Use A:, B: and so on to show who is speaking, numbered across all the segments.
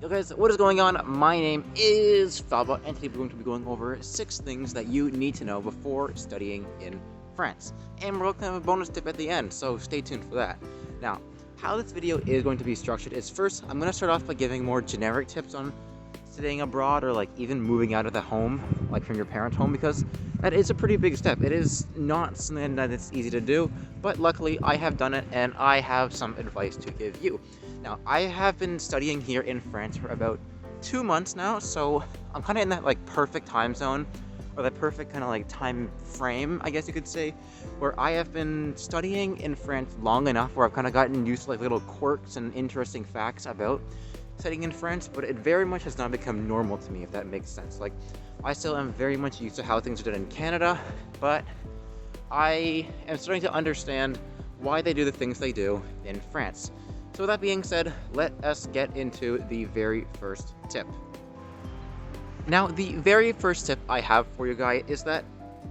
A: Yo guys, what is going on? My name is Falbot, and today we're going to be going over 6 things that you need to know before studying in France. And we're going to have a bonus tip at the end, so stay tuned for that. Now, how this video is going to be structured is first, I'm going to start off by giving more generic tips on studying abroad or like even moving out of the home, like from your parents' home, because that is a pretty big step. It is not something that it's easy to do, but luckily I have done it and I have some advice to give you. Now, I have been studying here in France for about 2 months now, so I'm kind of in that like perfect time zone, or that perfect kind of like time frame, I guess you could say, where I have been studying in France long enough where I've kind of gotten used to like little quirks and interesting facts about studying in France, but it very much has not become normal to me, if that makes sense. Like, I still am very much used to how things are done in Canada, but I am starting to understand why they do the things they do in France. So with that being said, let us get into the very first tip. Now, the very first tip I have for you guys is that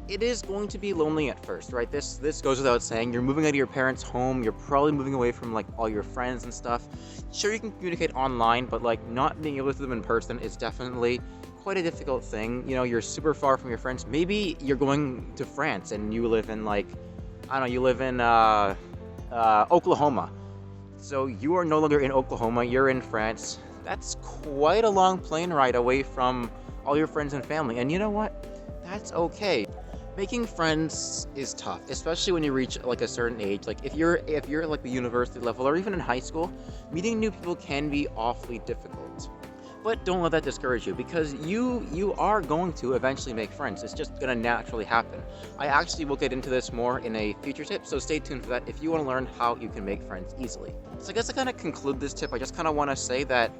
A: it is going to be lonely at first, right? This goes without saying. You're moving out of your parents' home. You're probably moving away from like all your friends and stuff. Sure, you can communicate online, but like not being able to see them in person is definitely quite a difficult thing. You know, you're super far from your friends. Maybe you're going to France and you live in like, I don't know, you live in Oklahoma. So you are no longer in Oklahoma, you're in France. That's quite a long plane ride away from all your friends and family. And you know what? That's okay. Making friends is tough, especially when you reach like a certain age. Like if you're at like the university level or even in high school, meeting new people can be awfully difficult. But don't let that discourage you, because you are going to eventually make friends. It's just gonna naturally happen. I actually will get into this more in a future tip, so stay tuned for that if you want to learn how you can make friends easily. So I guess to kind of conclude this tip, I just kind of want to say that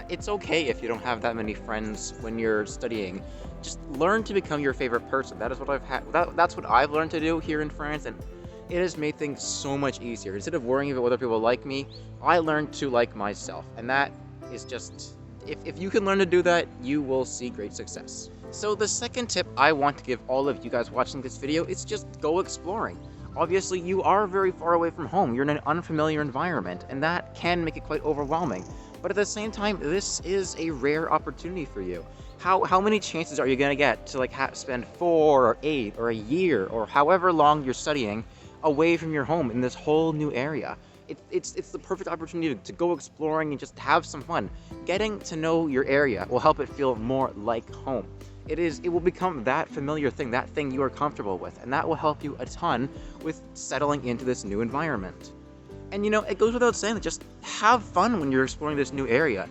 A: it's okay if you don't have that many friends when you're studying. Just learn to become your favorite person. That is what that's what I've learned to do here in France, and it has made things so much easier. Instead of worrying about whether people like me, I learned to like myself, and that is just, if you can learn to do that, you will see great success. So the second tip I want to give all of you guys watching this video is just go exploring. Obviously, you are very far away from home. You're in an unfamiliar environment, and that can make it quite overwhelming. But at the same time, this is a rare opportunity for you. How many chances are you gonna get to like spend 4 or 8 or a year or however long you're studying away from your home in this whole new area? It's the perfect opportunity to go exploring and just have some fun. Getting to know your area will help it feel more like home. It will become that familiar thing, that thing you are comfortable with, and that will help you a ton with settling into this new environment. And you know, it goes without saying that just have fun when you're exploring this new area.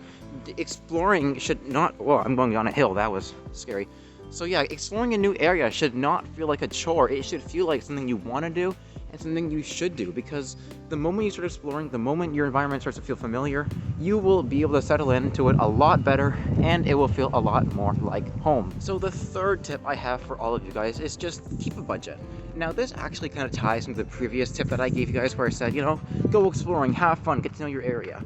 A: Exploring should not, well, I'm going down a hill, that was scary. So yeah, exploring a new area should not feel like a chore. It should feel like something you want to do and something you should do, because the moment you start exploring, the moment your environment starts to feel familiar, you will be able to settle into it a lot better, and it will feel a lot more like home. So the third tip I have for all of you guys is just keep a budget. Now this actually kind of ties into the previous tip that I gave you guys, where I said, you know, go exploring, have fun, get to know your area.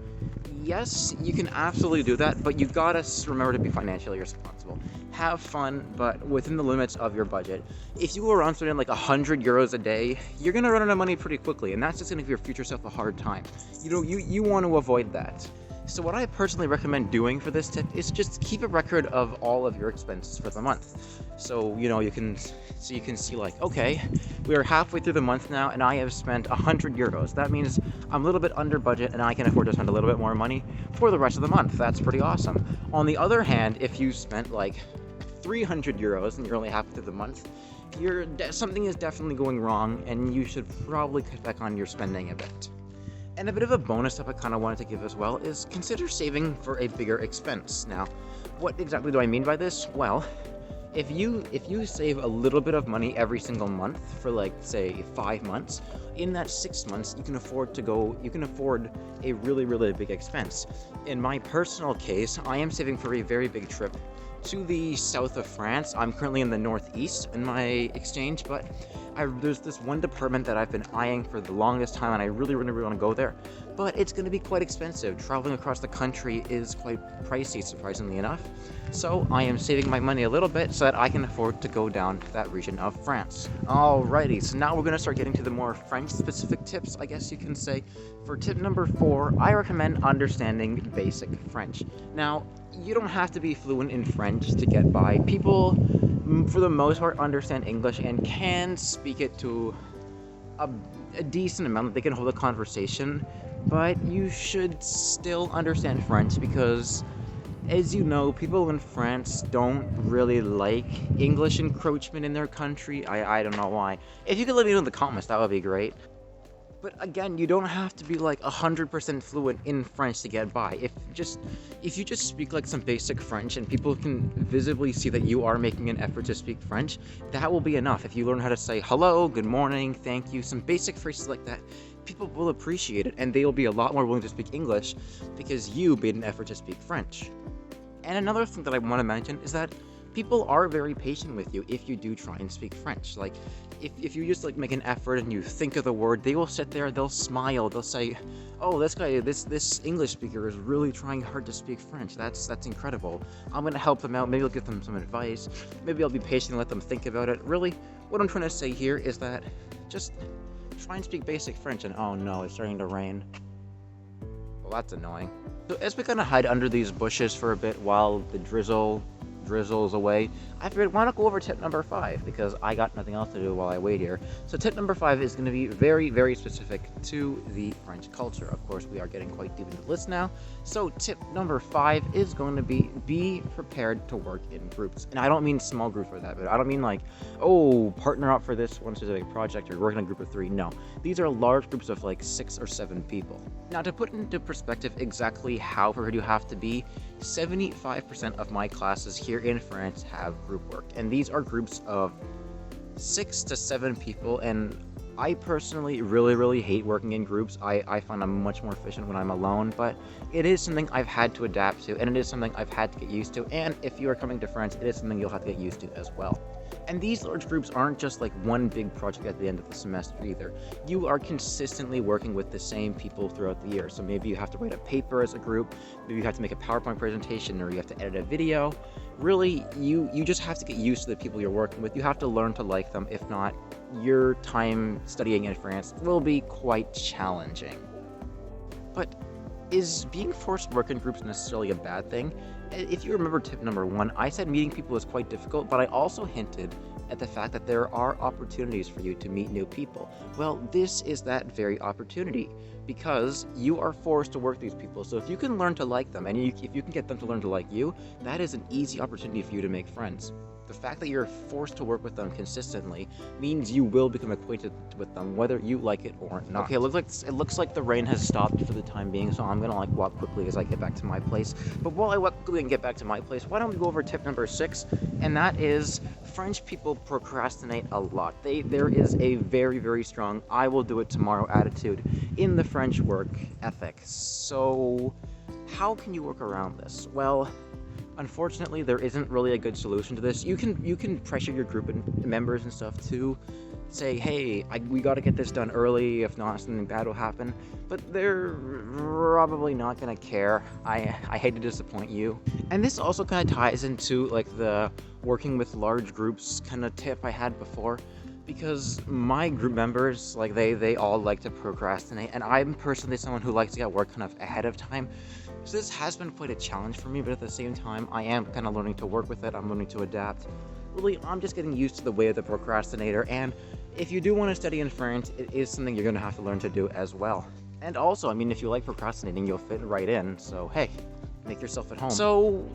A: Yes, you can absolutely do that, but you gotta remember to be financially responsible. Have fun, but within the limits of your budget. If you were on spending like 100 euros a day, you're gonna run out of money pretty quickly, and that's just gonna give your future self a hard time. You know, you want to avoid that. So what I personally recommend doing for this tip is just keep a record of all of your expenses for the month. So, you know, you can see like, okay, we are halfway through the month now and I have spent 100 euros. That means I'm a little bit under budget and I can afford to spend a little bit more money for the rest of the month. That's pretty awesome. On the other hand, if you spent like 300 euros and you're only halfway through the month, something is definitely going wrong and you should probably cut back on your spending a bit. And a bit of a bonus tip I kind of wanted to give as well is consider saving for a bigger expense. Now, what exactly do I mean by this? Well, if you save a little bit of money every single month for like say 5 months, in that 6 months you can afford a really big expense. In my personal case, I am saving for a very big trip to the south of France. I'm currently in the northeast in my exchange, but There's this one department that I've been eyeing for the longest time, and I really want to go there. But it's going to be quite expensive. Traveling across the country is quite pricey, surprisingly enough. So I am saving my money a little bit so that I can afford to go down to that region of France. Alrighty, so now we're going to start getting to the more French-specific tips, I guess you can say. For tip number 4, I recommend understanding basic French. Now, you don't have to be fluent in French to get by. People, for the most part, understand English and can speak it to a decent amount that they can hold a conversation, but you should still understand French because, as you know, people in France don't really like English encroachment in their country. I don't know why. If you could let me know in the comments, that would be great. But again, you don't have to be like 100% fluent in French to get by. If you just speak like some basic French and people can visibly see that you are making an effort to speak French, that will be enough. If you learn how to say hello, good morning, thank you, some basic phrases like that, people will appreciate it and they will be a lot more willing to speak English because you made an effort to speak French. And another thing that I want to mention is that people are very patient with you if you do try and speak French. Like, if you just like make an effort and you think of the word, they will sit there, they'll smile, they'll say, oh, this guy, this English speaker is really trying hard to speak French. That's incredible. I'm gonna help them out. Maybe I'll give them some advice. Maybe I'll be patient and let them think about it. Really, what I'm trying to say here is that just try and speak basic French. And oh no, it's starting to rain. Well, that's annoying. So as we kind of hide under these bushes for a bit while the drizzles away, I figured why not go over tip number 5, because I got nothing else to do while I wait here. So tip number 5 is going to be very, very specific to the French culture. Of course, we are getting quite deep into the list now. So tip number 5 is going to be prepared to work in groups. And I don't mean small groups for that, but I don't mean like, oh, partner up for this one specific project or work in a group of 3. No, these are large groups of like 6 or 7 people. Now, to put into perspective exactly how prepared you have to be, 75% of my classes here in France have group work, and these are groups of 6 to 7 people, and I personally really hate working in groups. I find I'm much more efficient when I'm alone, but it is something I've had to adapt to, and it is something I've had to get used to, and if you are coming to France, it is something you'll have to get used to as well. And these large groups aren't just like one big project at the end of the semester either. You are consistently working with the same people throughout the year. So maybe you have to write a paper as a group, maybe you have to make a PowerPoint presentation, or you have to edit a video. Really, you just have to get used to the people you're working with. You have to learn to like them. If not, your time studying in France will be quite challenging. But is being forced to work in groups necessarily a bad thing? If you remember tip number 1, I said meeting people is quite difficult, but I also hinted at the fact that there are opportunities for you to meet new people. Well, this is that very opportunity, because you are forced to work with these people. So if you can learn to like them, and if you can get them to learn to like you, that is an easy opportunity for you to make friends. The fact that you're forced to work with them consistently means you will become acquainted with them, whether you like it or not. Okay, it looks like the rain has stopped for the time being, so I'm gonna walk quickly as I get back to my place. But while I walk quickly and get back to my place, why don't we go over tip number 6, and that is French people procrastinate a lot. There is a very strong I will do it tomorrow attitude in the French work ethic. So how can you work around this? Well, unfortunately, there isn't really a good solution to this. You can pressure your group and members and stuff to say, hey, we got to get this done early, if not something bad will happen, but they're probably not gonna care. I hate to disappoint you. And this also kind of ties into like the working with large groups kind of tip I had before, because my group members, like they all like to procrastinate, and I'm personally someone who likes to get work kind of ahead of time. So this has been quite a challenge for me, but at the same time, I am kind of learning to work with it. I'm learning to adapt. Really, I'm just getting used to the way of the procrastinator, and if you do want to study in France, it is something you're going to have to learn to do as well. And also, I mean, if you like procrastinating, you'll fit right in, so hey, make yourself at home. So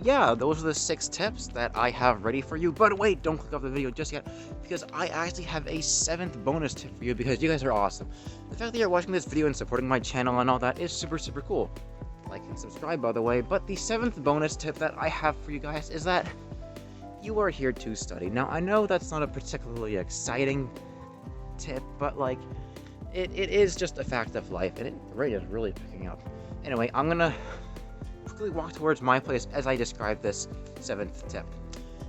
A: yeah, those are the 6 tips that I have ready for you. But wait, don't click off the video just yet, because I actually have a 7th bonus tip for you, because you guys are awesome. The fact that you're watching this video and supporting my channel and all that is super cool. Like and subscribe, by the way. But the 7th bonus tip that I have for you guys is that you are here to study. Now, I know that's not a particularly exciting tip, but like it is just a fact of life, and the rate is really picking up. Anyway, I'm gonna quickly walk towards my place as I describe this 7th tip.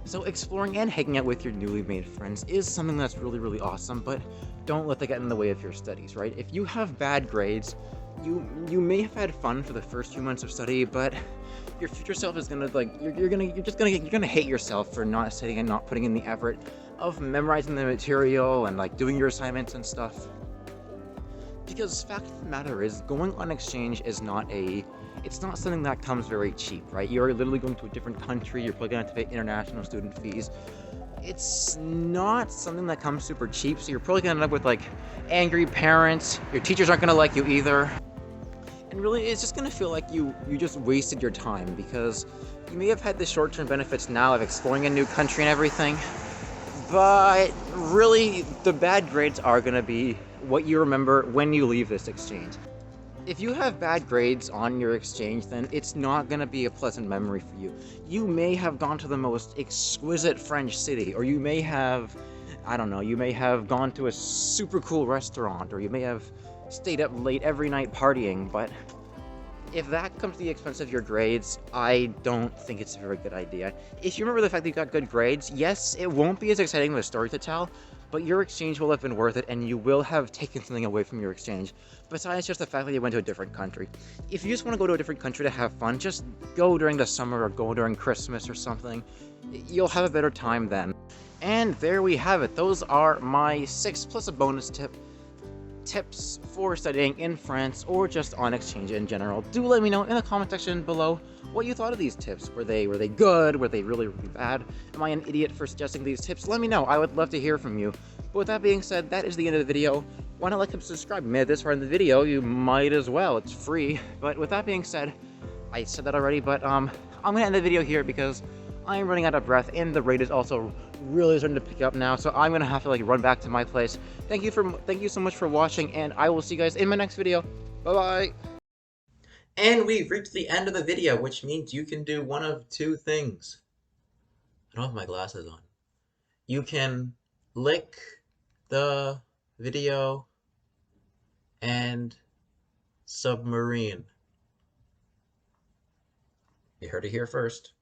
A: So exploring and hanging out with your newly made friends is something that's really, really awesome, but don't let that get in the way of your studies, right? If you have bad grades, you may have had fun for the first few months of study, but your future self is gonna like you're gonna hate yourself for not studying and not putting in the effort of memorizing the material and like doing your assignments and stuff. Because fact of the matter is, going on exchange is it's not something that comes very cheap, right? You're literally going to a different country, you're probably gonna have to pay international student fees. It's not something that comes super cheap, so you're probably gonna end up with like angry parents, your teachers aren't gonna like you either. And really, it's just gonna feel like you just wasted your time because you may have had the short-term benefits now of exploring a new country and everything, but really, the bad grades are gonna be what you remember when you leave this exchange. If you have bad grades on your exchange, then it's not gonna be a pleasant memory for you. You may have gone to the most exquisite French city, or you may have, I don't know, you may have gone to a super cool restaurant, or you may have stayed up late every night partying, but if that comes to the expense of your grades, I don't think it's a very good idea. If you remember the fact that you got good grades, yes, it won't be as exciting of a story to tell, but your exchange will have been worth it and you will have taken something away from your exchange, besides just the fact that you went to a different country. If you just want to go to a different country to have fun, just go during the summer or go during Christmas or something. You'll have a better time then. And there we have it. Those are my 6 plus a bonus tips for studying in France or just on exchange in general. Do let me know in the comment section below what you thought of these tips. Were they good? Were they really, really bad? Am I an idiot for suggesting these tips? Let me know. I would love to hear from you. But with that being said, that is the end of the video. Why not like and subscribe? You made it this far in the video, you might as well. It's free. But with that being said, I said that already, but I'm gonna end the video here because I'm running out of breath and the rate is also really starting to pick up now, so I'm gonna have to like run back to my place. Thank you so much for watching, and I will see you guys in my next video. Bye bye. And we've reached the end of the video, which means you can do one of two things. I don't have my glasses on. You can lick the video and submarine. You heard it here first.